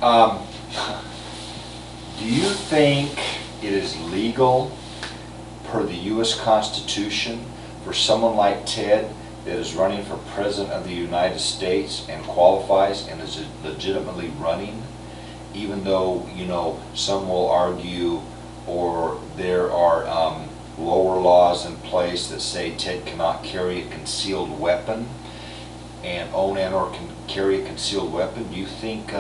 Um, do you think it is legal per the U.S. Constitution for someone like Ted that is running for President of the United States and qualifies and is legitimately running, even though, you know, some will argue or there are lower laws in place that say Ted cannot carry a concealed weapon and own and or can carry a concealed weapon? Do you think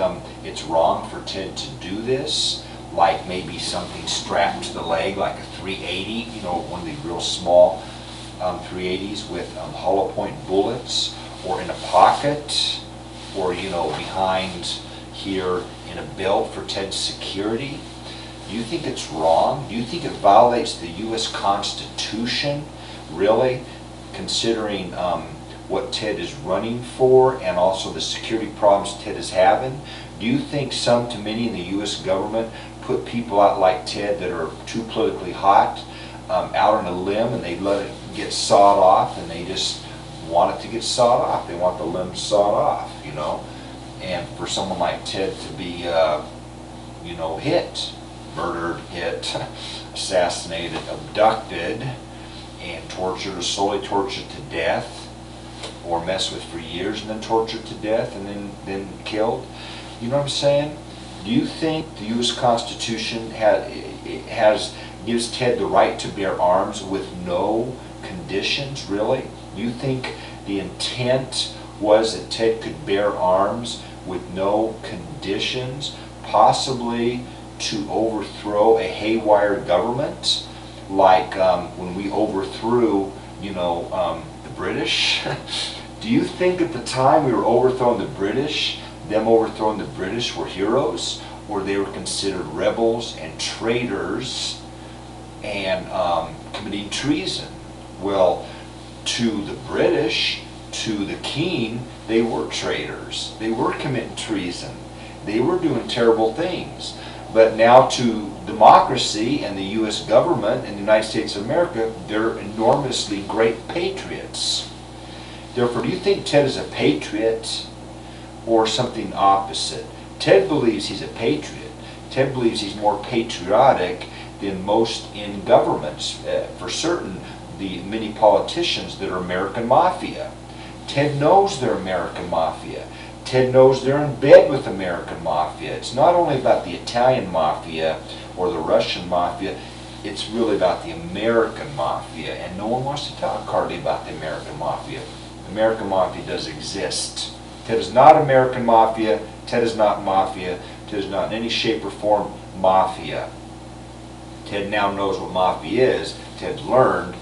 it's wrong for Ted to do this? Like maybe something strapped to the leg, like a 380, you know, one of the real small 380s with hollow point bullets, or in a pocket, or, you know, behind here in a belt for Ted's security? Do you think it's wrong? Do you think it violates the U.S. Constitution, really, considering what Ted is running for and also the security problems Ted is having? Do you think some to many in the U.S. government put people out like Ted that are too politically hot out on a limb and they let it get sawed off, and they just want it to get sawed off? They want the limb sawed off, you know? And for someone like Ted to be, you know, hit, murdered, hit, assassinated, abducted, and tortured or slowly tortured to death, or messed with for years and then tortured to death and then killed. You know what I'm saying? Do you think the U.S. Constitution gives Ted the right to bear arms with no conditions, really? Do you think the intent was that Ted could bear arms with no conditions, possibly to overthrow a haywire government, like when we overthrew, you know, the British? Do you think at the time we were overthrowing the British, them overthrowing the British were heroes, or they were considered rebels and traitors and committing treason? Well, to the British, to the king, they were traitors. They were committing treason. They were doing terrible things. But now to democracy and the U.S. government and the United States of America, they're enormously great patriots. Therefore, do you think Ted is a patriot or something opposite? Ted believes he's a patriot. Ted believes he's more patriotic than most in governments, for certain, the many politicians that are American mafia. Ted knows they're American mafia. Ted knows they're in bed with American mafia. It's not only about the Italian mafia or the Russian mafia, it's really about the American mafia, and no one wants to talk hardly about the American mafia. The American mafia does exist. Ted is not American mafia. Ted is not mafia. Ted is not in any shape or form mafia. Ted now knows what mafia is. Ted learned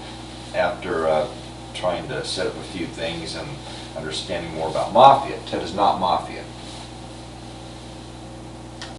after trying to set up a few things and understanding more about mafia. Ted is not mafia.